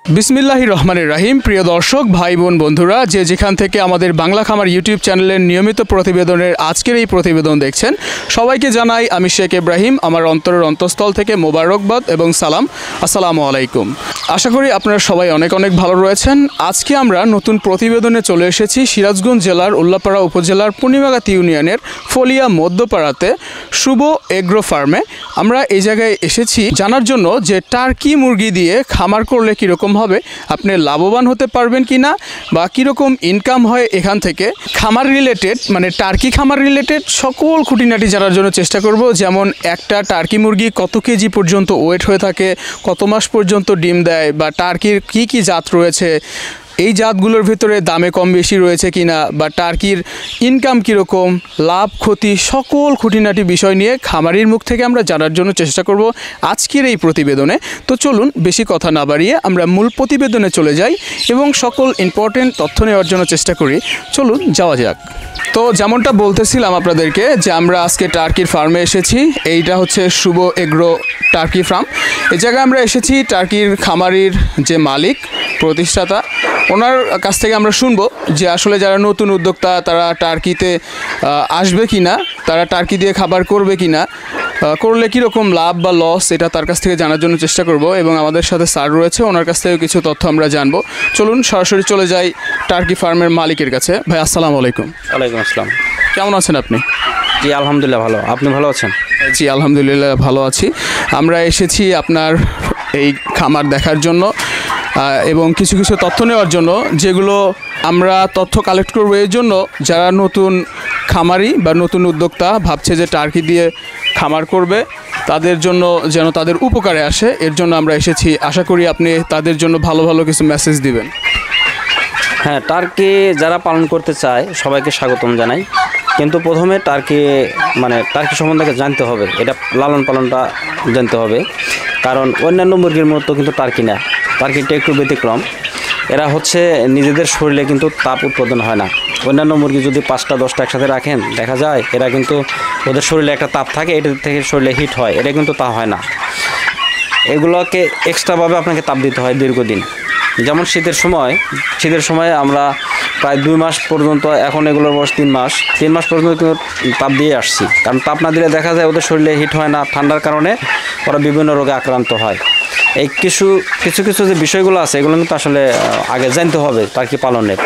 বিসমিল্লাহির রহমানির রহিম। প্রিয় দর্শক ভাই বোন বন্ধুরা, যে যেখান থেকে আমাদের বাংলা খামার ইউটিউব চ্যানেলের নিয়মিত প্রতিবেদনের আজকের এই প্রতিবেদন দেখছেন, সবাইকে জানাই আমি শেখ ইব্রাহিম আমার অন্তরের অন্তঃস্থল থেকে মোবারকবাদ এবং সালাম। আসসালামু আলাইকুম। আশা করি আপনারা সবাই অনেক অনেক ভালো রয়েছেন। আজকে আমরা নতুন প্রতিবেদনে চলে এসেছি সিরাজগঞ্জ জেলার উল্লাপাড়া উপজেলার পূর্ণিমাগাতি ইউনিয়নের ফলিয়া মধ্যপাড়াতে শুভ এগ্রো ফার্মে। আমরা এই জায়গায় এসেছি জানার জন্য যে টার্কি মুরগি দিয়ে খামার করলে কীরকম হবে, আপনি লাভবান হতে পারবেন কি না, বা কীরকম ইনকাম হয় এখান থেকে। খামার রিলেটেড মানে টার্কি খামার রিলেটেড সকল খুঁটিনাটি জানার জন্য চেষ্টা করব। যেমন একটা টার্কি মুরগি কত কেজি পর্যন্ত ওয়েট হয়ে থাকে, কত মাস পর্যন্ত ডিম দেয়, বা টার্কির কি কি জাত রয়েছে, এই জাতগুলোর ভিতরে দামে কম বেশি রয়েছে কিনা, বা টার্কির ইনকাম কীরকম, লাভ ক্ষতি, সকল খুঁটিনাটি বিষয় নিয়ে খামারির মুখ থেকে আমরা জানার জন্য চেষ্টা করব আজকের এই প্রতিবেদনে। তো চলুন বেশি কথা না বাড়িয়ে আমরা মূল প্রতিবেদনে চলে যাই এবং সকল ইম্পর্টেন্ট তথ্য নেওয়ার জন্য চেষ্টা করি। চলুন যাওয়া যাক। তো যেমনটা বলতেছিলাম আপনাদেরকে যে আমরা আজকে টার্কির ফার্মে এসেছি। এইটা হচ্ছে শুভ এগ্রো টার্কি ফার্ম। এই জায়গায় আমরা এসেছি টার্কির খামারির যে মালিক প্রতিষ্ঠাতা, ওনার কাছ থেকে আমরা শুনবো যে আসলে যারা নতুন উদ্যোক্তা তারা টার্কিতে আসবে কি না, তারা টার্কি দিয়ে খাবার করবে কি না, করলে কীরকম লাভ বা লস, এটা তার কাছ থেকে জানার জন্য চেষ্টা করব। এবং আমাদের সাথে স্যার রয়েছে, ওনার কাছ থেকেও কিছু তথ্য আমরা জানবো। চলুন সরাসরি চলে যাই টার্কি ফার্মের মালিকের কাছে। ভাই আসসালামু আলাইকুম। ওয়ালাইকুম আসসালাম। কেমন আছেন আপনি? জি আলহামদুলিল্লাহ ভালো, আপনি ভালো আছেন? জি আলহামদুলিল্লাহ ভালো আছি। আমরা এসেছি আপনার এই খামার দেখার জন্য এবং কিছু কিছু তথ্য নেওয়ার জন্য, যেগুলো আমরা তথ্য কালেক্ট করবো এই জন্য যারা নতুন খামারি বা নতুন উদ্যোক্তা ভাবছে যে টার্কি দিয়ে খামার করবে, তাদের জন্য যেন তাদের উপকারে আসে, এর জন্য আমরা এসেছি। আশা করি আপনি তাদের জন্য ভালো ভালো কিছু মেসেজ দিবেন। হ্যাঁ, টার্কি যারা পালন করতে চায় সবাইকে স্বাগতম জানাই। কিন্তু প্রথমে টার্কি সম্বন্ধে জানতে হবে, এটা লালন পালনটা জানতে হবে। কারণ অন্যান্য মুরগির মতো কিন্তু টার্কি না, টার্কিটা একটু ব্যতিক্রম। এরা হচ্ছে নিজেদের শরীরে কিন্তু তাপ উৎপাদন হয় না। অন্যান্য মুরগি যদি 5টা 10টা একসাথে রাখেন, দেখা যায় এরা কিন্তু ওদের শরীরে একটা তাপ থাকে, এটা থেকে শরীরে হিট হয়, এটা কিন্তু তা হয় না। এগুলোকে এক্সট্রাভাবে আপনাকে তাপ দিতে হয় দীর্ঘদিন। যেমন শীতের সময় আমরা প্রায় 2 মাস পর্যন্ত, এখন এগুলোর বয়স 3 মাস পর্যন্ত কিন্তু তাপ দিয়ে আসছি। কারণ তাপ না দিলে দেখা যায় ওদের শরীরে হিট হয় না, ঠান্ডার কারণে ওরা বিভিন্ন রোগে আক্রান্ত হয়। এই কিছু যে বিষয়গুলো আছে, এগুলো কিন্তু আসলে আগে জানতে হবে টার্কি পালনের।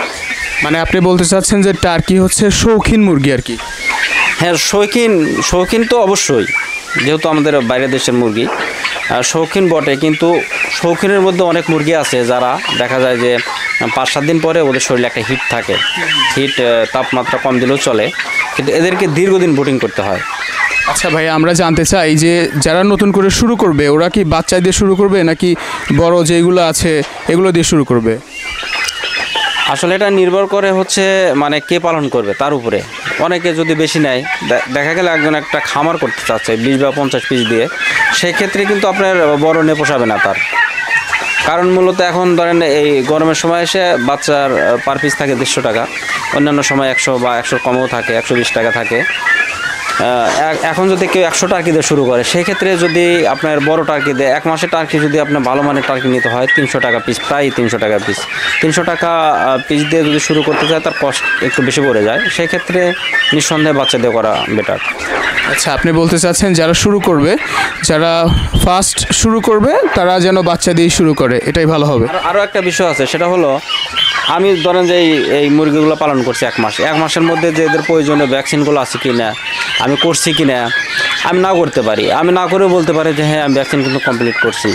মানে আপনি বলতে চাচ্ছেন যে টার্কি হচ্ছে শৌখিন মুরগি আর কি? হ্যাঁ, শৌখিন তো অবশ্যই, যেহেতু আমাদের বাইরের দেশের মুরগি শৌখিন বটে। কিন্তু শৌখিনের মধ্যে অনেক মুরগি আছে যারা দেখা যায় যে 5-7 দিন পরে ওদের শরীরে একটা হিট থাকে, তাপমাত্রা কম দিলেও চলে, কিন্তু এদেরকে দীর্ঘদিন বোটিং করতে হয়। আচ্ছা ভাই, আমরা জানতে চাই যে যারা নতুন করে শুরু করবে, ওরা কি বাচ্চা দিয়ে শুরু করবে নাকি বড় যেগুলো আছে এগুলো দিয়ে শুরু করবে? আসলে এটা নির্ভর করে হচ্ছে মানে কে পালন করবে তার উপরে। অনেকে যদি বেশি নেয়, দেখা গেলে একজন একটা খামার করতে চাচ্ছে 20 বা 50 পিস দিয়ে, সেক্ষেত্রে কিন্তু আপনার বড় নিয়ে পোষাবে না তার। কারণ মূলত এখন ধরেন এই গরমের সময় এসে বাচ্চার পার পিস থাকে 150 টাকা, অন্যান্য সময় 100 বা 100 কমও থাকে, 120 টাকা থাকে। এখন যদি কেউ 100 টার্কি দিয়ে শুরু করে, সেক্ষেত্রে যদি আপনার বড় টার্কি দেয়, 1 মাসের টার্কি যদি আপনার ভালো মানের টার্কি নিতে হয় 300 টাকা পিস, প্রায় 300 টাকা পিস। 300 টাকা পিস দিয়ে যদি শুরু করতে চায়, তার কস্ট একটু বেশি পড়ে যায়। সেক্ষেত্রে নিঃসন্দেহে বাচ্চা দিয়ে করা বেটার। আচ্ছা, আপনি বলতে চাচ্ছেন যারা শুরু করবে, যারা ফার্স্ট শুরু করবে, তারা যেন বাচ্চা দিয়ে শুরু করে, এটাই ভালো হবে। আরও একটা বিষয় আছে, সেটা হলো আমি ধরেন যে এই মুরগিগুলো পালন করছি 1 মাস, 1 মাসের মধ্যে যে এদের প্রয়োজনীয় ভ্যাকসিনগুলো আছে কি না, আমি করছি কি না, আমি না করতে পারি। আমি না করে বলতে পারি যে হ্যাঁ আমি ভ্যাকসিন কিন্তু কমপ্লিট করছি।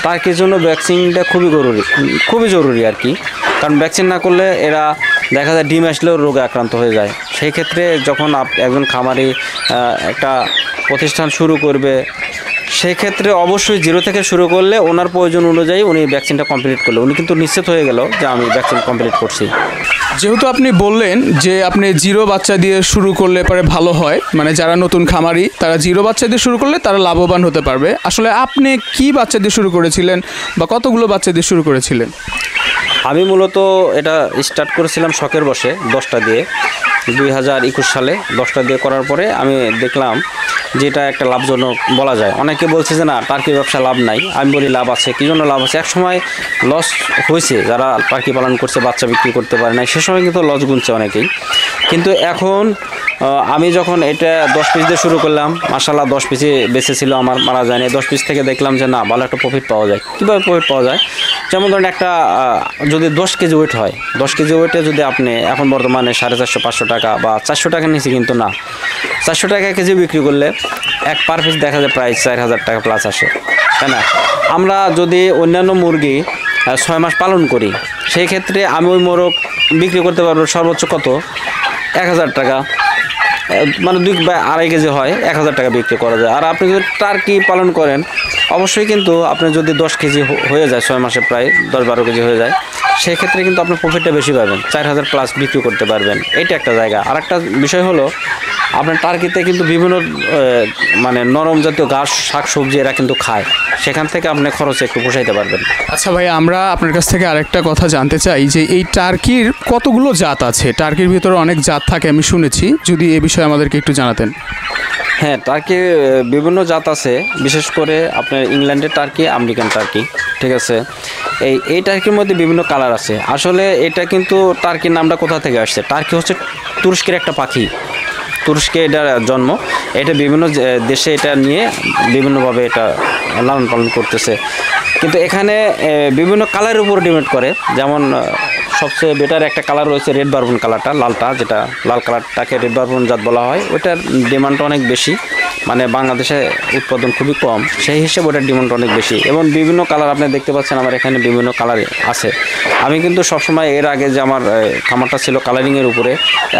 টার্কির জন্য ভ্যাকসিনটা খুবই জরুরি আর কি। কারণ ভ্যাকসিন না করলে এরা দেখা যায় ডিম আসলেও রোগে আক্রান্ত হয়ে যায়। সেই ক্ষেত্রে যখন একজন খামারি একটা প্রতিষ্ঠান শুরু করবে, সেই ক্ষেত্রে অবশ্যই 0 থেকে শুরু করলে ওনার প্রয়োজন অনুযায়ী উনি ভ্যাকসিনটা কমপ্লিট করলে উনি কিন্তু নিশ্চিত হয়ে গেল যে আমি ভ্যাকসিন কমপ্লিট করছি। যেহেতু আপনি বললেন যে আপনি 0 বাচ্চা দিয়ে শুরু করলে পরে ভালো হয়, মানে যারা নতুন খামারি তারা 0 বাচ্চা দিয়ে শুরু করলে তারা লাভবান হতে পারবে। আসলে আপনি কি বাচ্চা দিয়ে শুরু করেছিলেন বা কতগুলো বাচ্চা দিয়ে শুরু করেছিলেন? আমি মূলত এটা স্টার্ট করেছিলাম শখের বসে 10টা দিয়ে, 2021 সালে 10টা দিয়ে করার পরে আমি দেখলাম যেটা একটা লাভজনক বলা যায়। অনেকে বলছে যে না টার্কি ব্যবসা লাভ নাই, আমি বলি লাভ আছে। কী জন্য লাভ আছে? এক সময় লস হয়েছে, যারা টার্কি পালন করছে বাচ্চা বিক্রি করতে পারে না, সে সময় কিন্তু লস গুনছে অনেকেই। কিন্তু এখন আমি যখন এটা 10 পিস দিয়ে শুরু করলাম, মাশাআল্লাহ 10 পিসে বেঁচেছিল, আমার মারা যায়নি। 10 পিস থেকে দেখলাম যে না ভালো একটা প্রফিট পাওয়া যায়। কীভাবে প্রফিট পাওয়া যায়? যেমন ধরেন একটা যদি 10 কেজি ওয়েট হয়, 10 কেজি ওয়েটে যদি আপনি এখন বর্তমানে 450-500 টাকা বা 400 টাকা নিচে কিন্তু না, 400 টাকা কেজি বিক্রি করলে এক পার পিস দেখা যায় প্রায় 4000 টাকা প্লাস আসে, তাই না? আমরা যদি অন্যান্য মুরগি 6 মাস পালন করি, সেই ক্ষেত্রে আমি ওই মোরগ বিক্রি করতে পারবো সর্বোচ্চ কত? 1000 টাকা, মানে 2 বা 2.5 কেজি হয় 1000 টাকা বিক্রি করা যায়। আর আপনি যদি টার্কি পালন করেন, অবশ্যই কিন্তু আপনি যদি 10 কেজি হয়ে যায় 6 মাসে, প্রায় 10-12 কেজি হয়ে যায়, সেই ক্ষেত্রে কিন্তু আপনি প্রফিটটা বেশি পাবেন, 4000 প্লাস বিক্রি করতে পারবেন। এটা একটা জায়গা। আর একটা বিষয় হলো আপনার টার্কিতে কিন্তু বিভিন্ন মানে নরম জাতীয় ঘাস, শাক সবজি এরা কিন্তু খায়, সেখান থেকে আপনি খরচে একটু পোষাইতে পারবেন। আচ্ছা ভাই, আমরা আপনার কাছ থেকে আরেকটা কথা জানতে চাই যে এই টার্কির কতগুলো জাত আছে? টার্কির ভিতরে অনেক জাত থাকে আমি শুনেছি, যদি এ বিষয়ে আমাদেরকে একটু জানাতেন। হ্যাঁ, টার্কির বিভিন্ন জাত আছে, বিশেষ করে আপনার ইংল্যান্ডের টার্কি, আমেরিকান টার্কি, ঠিক আছে? এই টার্কির মধ্যে বিভিন্ন কালার আছে। আসলে এটা কিন্তু টার্কির নামটা কোথা থেকে আসছে? টার্কি হচ্ছে তুরস্কের একটা পাখি, তুরস্কে এটার জন্ম। এটা বিভিন্ন দেশে এটা নিয়ে বিভিন্নভাবে এটা লালন পালন করতেছে। কিন্তু এখানে বিভিন্ন কালারের উপর ডিপেন্ড করে। যেমন সবচেয়ে বেটার একটা কালার রয়েছে রেড বারবন কালারটা, লালটা, যেটা লাল কালারটাকে রেড বারবন জাত বলা হয়। ওইটার ডিমান্ডটা অনেক বেশি, মানে বাংলাদেশে উৎপাদন খুবই কম, সেই হিসেবে ওটার ডিমান্ড অনেক বেশি। এবং বিভিন্ন কালার আপনি দেখতে পাচ্ছেন আমার এখানে বিভিন্ন কালার আছে। আমি কিন্তু সবসময় এর আগে যে আমার খামারটা ছিল কালারিংয়ের উপরে,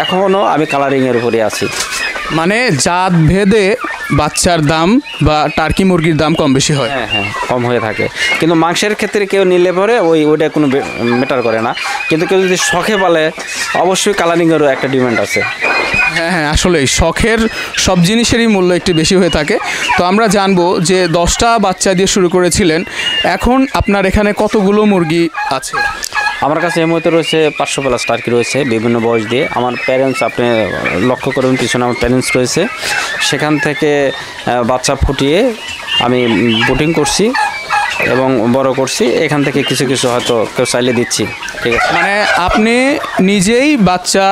এখনও আমি কালারিংয়ের উপরে আছি। মানে জাত ভেদে বাচ্চার দাম বা টার্কি মুরগির দাম কম বেশি হয়? হ্যাঁ হ্যাঁ, কম হয়ে থাকে। কিন্তু মাংসের ক্ষেত্রে কেউ নিলে পরে ওইটা কোনো ম্যাটার করে না। কিন্তু কেউ যদি শখে পালে, অবশ্যই কালারিংয়েরও একটা ডিমান্ড আছে। হ্যাঁ হ্যাঁ, আসলেই শখের সব জিনিসেরই মূল্য একটু বেশি হয়ে থাকে। তো আমরা জানবো যে 10টা বাচ্চা দিয়ে শুরু করেছিলেন, এখন আপনার এখানে কতগুলো মুরগি আছে? আমার কাছে এই মুহূর্তে রয়েছে 500 প্লাস টার্কি রয়েছে বিভিন্ন বয়স দিয়ে। আমার প্যারেন্টস, আপনি লক্ষ্য করবেন পিছনে আমার প্যারেন্টস রয়েছে, সেখান থেকে বাচ্চা ফুটিয়ে আমি বুটিং করছি এবং বড় করছি। এখান থেকে কিছু কিছু হয়তো কেউ চাইলে দিচ্ছি, ঠিক আছে? মানে আপনি নিজেই বাচ্চা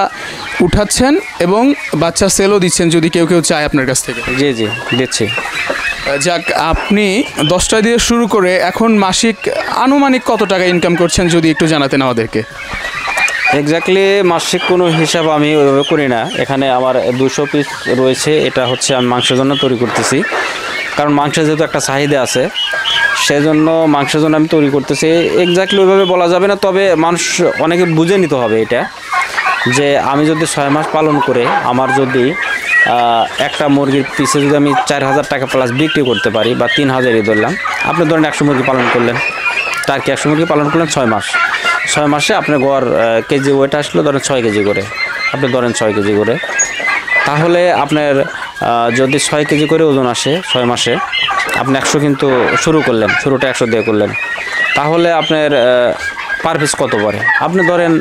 উঠাচ্ছেন এবং বাচ্চা সেলও দিচ্ছেন যদি কেউ কেউ চায় আপনার কাছ থেকে? জি জি, দিচ্ছি। যাক, আপনি 10টা দিয়ে শুরু করে এখন মাসিক আনুমানিক কত টাকা ইনকাম করছেন যদি একটু জানাতেন আমাদেরকে? এক্স্যাক্টলি মাসিক কোনো হিসাব আমি ওইভাবে করি না। এখানে আমার 200 পিস রয়েছে, এটা হচ্ছে আমি মাংসের জন্য তৈরি করতেছি। কারণ মাংসের যেহেতু একটা চাহিদা আছে, সেজন্য মাংসের জন্য আমি তৈরি করতেছি। এক্স্যাক্টলি ওইভাবে বলা যাবে না, তবে মানুষ অনেকে বুঝে নিতে হবে এটা, যে আমি যদি 6 মাস পালন করে আমার যদি একটা মুরগির পিছে যদি আমি 4000 টাকা প্লাস বিক্রি করতে পারি, বা 3000ই ধরলাম, আপনি ধরেন 100 মুরগি পালন করলেন, টার্কি 100 মুরগি পালন করলেন 6 মাস, 6 মাসে আপনার গড় কেজি ওয়েট আসলো ধরেন 6 কেজি করে, আপনি ধরেন 6 কেজি করে, তাহলে আপনার যদি 6 কেজি করে ওজন আসে 6 মাসে, আপনি 100 কিন্তু শুরু করলেন, শুরুটা 100 দিয়ে করলেন, তাহলে আপনার পার পিস কত পড়ে? আপনি ধরেন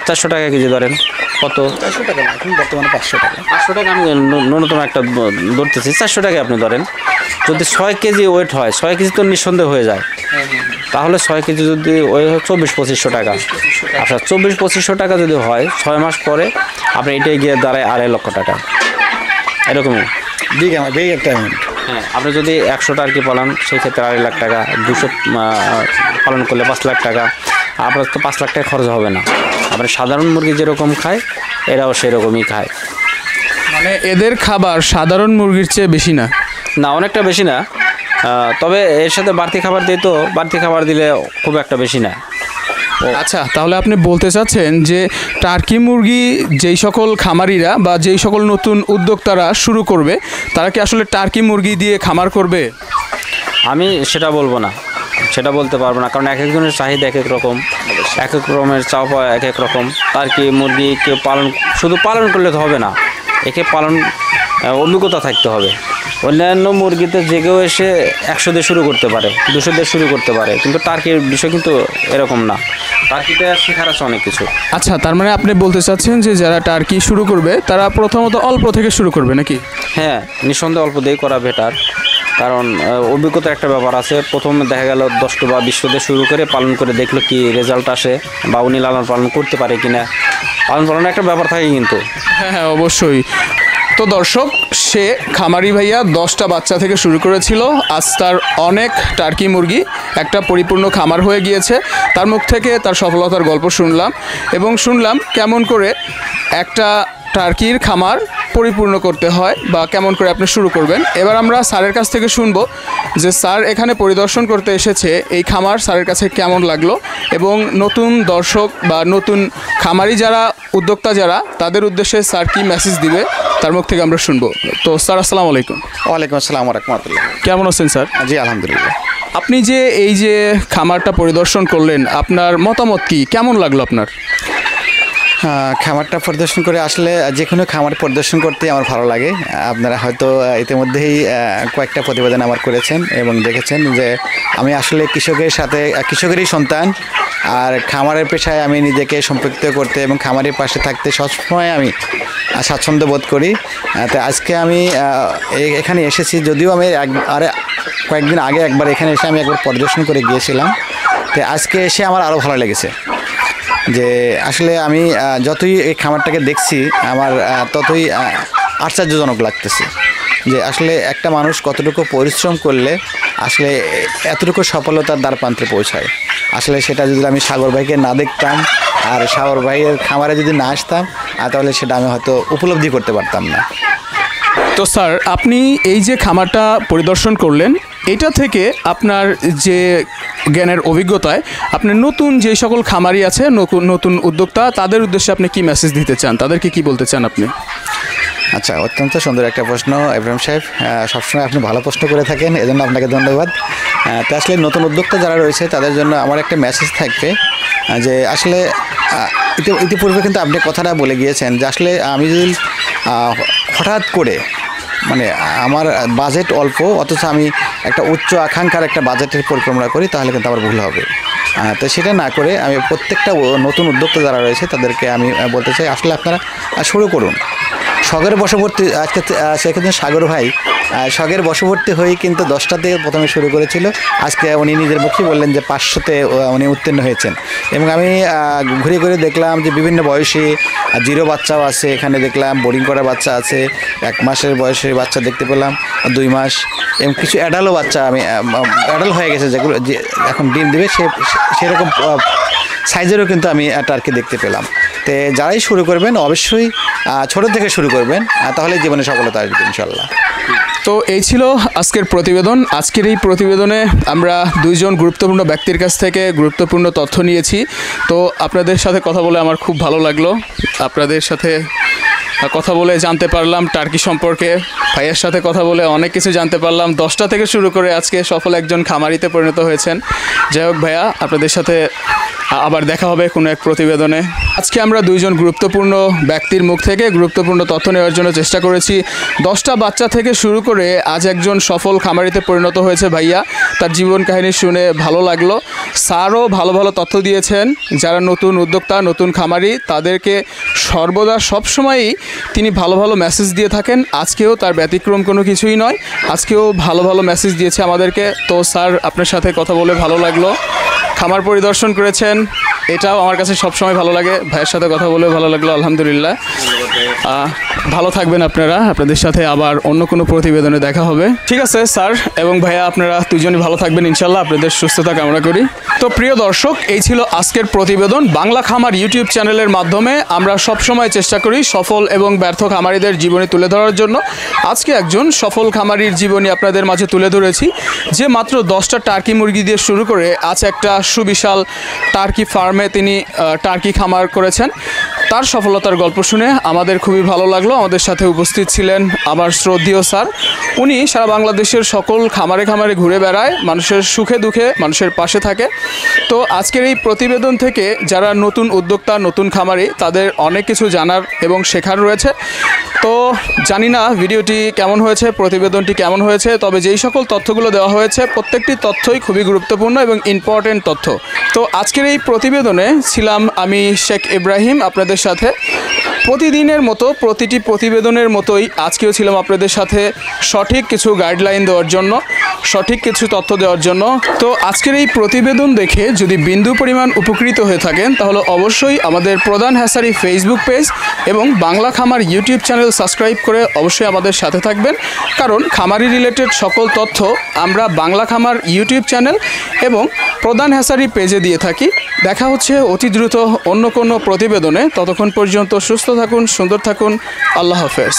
400 টাকা কেজি ধরেন, কত? 400 টাকা না, এখন বর্তমানে 500 টাকা। 500 টাকা আমি ন্যূনতম একটা ধরতেছি, 400 টাকা আপনি ধরেন। যদি 6 কেজি ওয়েট হয়, 6 কেজি তো নিঃসন্দেহ হয়ে যায়, তাহলে 6 কেজি যদি ওই 2400-2500 টাকা। আচ্ছা, 2400-2500 টাকা যদি হয় 6 মাস পরে, আপনি এটাই গিয়ে দাঁড়ায় 2.5 লক্ষ টাকা, এরকমই বিগ একটা অ্যামাউন্ট। হ্যাঁ, আপনি যদি 100 টার্কি পালন, সেই ক্ষেত্রে 2.5 লাখ টাকা, 200 পালন করলে 5 লাখ টাকা। আপনার তো 5 লাখ টাকা খরচ হবে না। আপনার সাধারণ মুরগি যেরকম খায়, এরাও সেরকমই খায়। মানে এদের খাবার সাধারণ মুরগির চেয়ে বেশি না? না, অনেকটা বেশি না, তবে এর সাথে বাড়তি খাবার দিই, তো বাড়তি খাবার দিলে খুব একটা বেশি না। আচ্ছা, তাহলে আপনি বলতে চাচ্ছেন যে টার্কি মুরগি যেই সকল খামারিরা বা যেই সকল নতুন উদ্যোক্তারা শুরু করবে, তারা কি আসলে টার্কি মুরগি দিয়ে খামার করবে? আমি সেটা বলবো না, সেটা বলতে পারবো না, কারণ এক একজনের চাহিদা এক এক রকম, এক এক রকমের চাওয়া এক এক রকম। টার্কি মুরগি কেউ শুধু পালন করলে তো হবে না, একে পালন অভিজ্ঞতা থাকতে হবে। অন্যান্য মুরগিতে যে কেউ এসে 100 দিয়ে শুরু করতে পারে, 200 দিয়ে শুরু করতে পারে, কিন্তু টার্কির বিষয় কিন্তু এরকম না। টার্কিতে শেখার আছে অনেক কিছু। আচ্ছা, তার মানে আপনি বলতে চাচ্ছেন যে যারা টার্কি শুরু করবে তারা প্রথমত অল্প থেকে শুরু করবে নাকি? হ্যাঁ, নিঃসন্দেহে অল্প দিয়ে করা বেটার, কারণ অভিজ্ঞতার একটা ব্যাপার আছে। প্রথমে দেখা গেল 10 বা 20 দিয়ে শুরু করে পালন করে দেখলো কি রেজাল্ট আসে, বা উনি লালন পালন করতে পারে কিনা। লালন পালনের একটা ব্যাপার থাকে কিন্তু। হ্যাঁ হ্যাঁ, অবশ্যই। তো দর্শক, সে খামারি ভাইয়া 10টা বাচ্চা থেকে শুরু করেছিল, আজ তার অনেক টার্কি মুরগি, একটা পরিপূর্ণ খামার হয়ে গিয়েছে। তার মুখ থেকে তার সফলতার গল্প শুনলাম এবং শুনলাম কেমন করে একটা টার্কির খামার পরিপূর্ণ করতে হয় বা কেমন করে আপনি শুরু করবেন। এবার আমরা স্যারের কাছ থেকে শুনবো যে স্যার এখানে পরিদর্শন করতে এসেছে, এই খামার স্যারের কাছে কেমন লাগলো এবং নতুন দর্শক বা নতুন খামারি যারা, উদ্যোক্তা যারা, তাদের উদ্দেশ্যে স্যার কী মেসেজ দিবে তার মুখ থেকে আমরা শুনবো। তো স্যার, আসসালামু আলাইকুম। ওয়ালাইকুম আসসালাম রাহমাতুল্লাহ। কেমন আছেন স্যার? জি আলহামদুলিল্লাহ। আপনি যে এই যে খামারটা পরিদর্শন করলেন, আপনার মতামত কি, কেমন লাগলো আপনার? খামারটা পরিদর্শন করে আসলে যে কোনো খামার পরিদর্শন করতে আমার ভালো লাগে। আপনারা হয়তো ইতিমধ্যেই কয়েকটা প্রতিবেদন আমার করেছেন এবং দেখেছেন যে আমি আসলে কৃষকের সাথে, কৃষকেরই সন্তান, আর খামারের পেশায় আমি নিজেকে সম্পৃক্ত করতে এবং খামারের পাশে থাকতে সবসময় আমি স্বাচ্ছন্দ্য বোধ করি। তো আজকে আমি এখানে এসেছি, যদিও আমি কয়েকদিন আগে একবার এখানে এসে আমি একবার পরিদর্শন করে গিয়েছিলাম। তো আজকে এসে আমার আরও ভালো লেগেছে যে আসলে আমি যতই এই খামারটাকে দেখছি আমার ততই আশ্চর্যজনক লাগতেছে যে আসলে একটা মানুষ কতটুকু পরিশ্রম করলে আসলে এতটুকু সফলতার দ্বারপ্রান্তে পৌঁছায়। আসলে সেটা যদি আমি সাগর ভাইকে না দেখতাম আর সাগর ভাইয়ের খামারে যদি না আসতাম, তাহলে সেটা আমি হয়তো উপলব্ধি করতে পারতাম না। তো স্যার, আপনি এই যে খামারটা পরিদর্শন করলেন, এটা থেকে আপনার যে জ্ঞানের অভিজ্ঞতায় আপনি নতুন যে সকল খামারি আছে, নতুন উদ্যোক্তা, তাদের উদ্দেশ্যে আপনি কি মেসেজ দিতে চান, তাদেরকে কি বলতে চান আপনি? আচ্ছা, অত্যন্ত সুন্দর একটা প্রশ্ন ইব্রাহিম সাহেব। সবসময় আপনি ভালো প্রশ্ন করে থাকেন, এজন্য আপনাকে ধন্যবাদ। তো আসলে নতুন উদ্যোক্তা যারা রয়েছে তাদের জন্য আমার একটা মেসেজ থাকবে যে আসলে ইতিপূর্বে কিন্তু আপনি কথাটা বলে গিয়েছেন যে আসলে আমি যদি হঠাৎ করে মানে আমার বাজেট অল্প অথচ আমি একটা উচ্চ আকাঙ্ক্ষার একটা বাজেটের পরিকল্পনা করি, তাহলে কিন্তু আমার ভুল হবে। তো সেটা না করে আমি প্রত্যেকটা নতুন উদ্যোক্তা যারা রয়েছে তাদেরকে আমি বলতে চাই আসলে আপনারা শুরু করুন। শখের বশবর্তী, আজকে সেক্ষেত্রে সাগর ভাই শখের বশবর্তী হয়েই কিন্তু 10টাতে প্রথমে শুরু করেছিল। আজকে উনি নিজের মুখেই বললেন যে 500তে উনি উত্তীর্ণ হয়েছেন। এবং আমি ঘুরে ঘুরে দেখলাম যে বিভিন্ন বয়সী জিরো বাচ্চাও আছে, এখানে দেখলাম বোর্ডিং করা বাচ্চা আছে, 1 মাসের বয়সের বাচ্চা দেখতে পেলাম, 2 মাস, এবং কিছু অ্যাডালও বাচ্চা আমি অ্যাডাল হয়ে গেছে যেগুলো যে এখন ডিম দেবে সেরকম সাইজেরও কিন্তু আমি টার্কি দেখতে পেলাম। তো যারাই শুরু করবেন অবশ্যই ছোট থেকে শুরু করবেন, তাহলে জীবনে সফলতা আসবে ইনশাল্লাহ। তো এই ছিল আজকের প্রতিবেদন। আজকের এই প্রতিবেদনে আমরা 2 জন গুরুত্বপূর্ণ ব্যক্তির কাছ থেকে গুরুত্বপূর্ণ তথ্য নিয়েছি। তো আপনাদের সাথে কথা বলে আমার খুব ভালো লাগলো। আপনাদের সাথে কথা বলে জানতে পারলাম টার্কি সম্পর্কে, ভাইয়ের সাথে কথা বলে অনেক কিছু জানতে পারলাম। 10টা থেকে শুরু করে আজকে সফল একজন খামারিতে পরিণত হয়েছেন। যাই হোক ভাইয়া, আপনাদের সাথে আবার দেখা হবে কোনো এক প্রতিবেদনে। আজকে আমরা 2 জন গুরুত্বপূর্ণ ব্যক্তির মুখ থেকে গুরুত্বপূর্ণ তথ্য নেওয়ার জন্য চেষ্টা করেছি। 10টা বাচ্চা থেকে শুরু করে আজ একজন সফল খামারিতে পরিণত হয়েছে ভাইয়া। তার জীবন কাহিনী শুনে ভালো লাগলো। স্যারও ভালো ভালো তথ্য দিয়েছেন। যারা নতুন উদ্যোক্তা, নতুন খামারি, তাদেরকে সর্বদা সবসময়ই তিনি ভালো ভালো মেসেজ দিয়ে থাকেন। আজকেও তার ব্যতিক্রম কোনো কিছুই নয়, আজকেও ভালো ভালো মেসেজ দিয়েছে আমাদেরকে। তো স্যার, আপনার সাথে কথা বলে ভালো লাগলো। খামার পরিদর্শন করেছেন, এটাও আমার কাছে সবসময় ভালো লাগে। ভাইয়ের সাথে কথা বলে ভালো লাগলো, আলহামদুলিল্লাহ। ভালো থাকবেন আপনারা। আপনাদের সাথে আবার অন্য কোনো প্রতিবেদনে দেখা হবে। ঠিক আছে স্যার এবং ভাইয়া, আপনারা 2 জনই ভালো থাকবেন ইনশাল্লাহ। আপনাদের সুস্থতা কামনা করি। তো প্রিয় দর্শক, এই ছিল আজকের প্রতিবেদন। বাংলা খামার ইউটিউব চ্যানেলের মাধ্যমে আমরা সবসময় চেষ্টা করি সফল এবং ব্যর্থ খামারিদের জীবনী তুলে ধরার জন্য। আজকে একজন সফল খামারির জীবনী আপনাদের মাঝে তুলে ধরেছি, যে মাত্র 10টা টার্কি মুরগি দিয়ে শুরু করে আজ একটা সুবিশাল টার্কি ফার্মে তিনি টার্কি খামার করেছেন। তার সফলতার গল্প শুনে আমাদের খুবই ভালো লাগলো। আমাদের সাথে উপস্থিত ছিলেন আমার শ্রদ্ধেয় স্যার উনি সারা বাংলাদেশের সকল খামারে খামারে ঘুরে বেড়ায়, মানুষের সুখে দুঃখে মানুষের পাশে থাকে। তো আজকের এই প্রতিবেদন থেকে যারা নতুন উদ্যোক্তা, নতুন খামারি, তাদের অনেক কিছু জানার এবং শেখার রয়েছে। তো জানি না ভিডিওটি কেমন হয়েছে, প্রতিবেদনটি কেমন হয়েছে, তবে যেই সকল তথ্যগুলো দেওয়া হয়েছে প্রত্যেকটি তথ্যই খুবই গুরুত্বপূর্ণ এবং ইম্পর্টেন্ট তথ্য। তো আজকের এই প্রতিবেদনে ছিলাম আমি শেখ ইব্রাহিম আপনাদের সাথে। প্রতিদিনের মতো, প্রতিটি প্রতিবেদনের মতোই আজকেও ছিলাম আপনাদের সাথে সঠিক কিছু গাইডলাইন দেওয়ার জন্য, সঠিক কিছু তথ্য দেওয়ার জন্য। তো আজকের এই প্রতিবেদন দেখে যদি বিন্দু পরিমাণ উপকৃত হয়ে থাকেন তাহলে অবশ্যই আমাদের প্রধান হ্যাচারি ফেসবুক পেজ এবং বাংলা খামার ইউটিউব চ্যানেল সাবস্ক্রাইব করে অবশ্যই আমাদের সাথে থাকবেন, কারণ খামারি রিলেটেড সকল তথ্য আমরা বাংলা খামার ইউটিউব চ্যানেল এবং প্রধান হ্যাচারি পেজে দিয়ে থাকি। দেখা হচ্ছে অতি দ্রুত অন্য কোনো প্রতিবেদনে। ততক্ষণ পর্যন্ত সুস্থ থাকুন, সুন্দর থাকুন। আল্লাহ হাফেজ।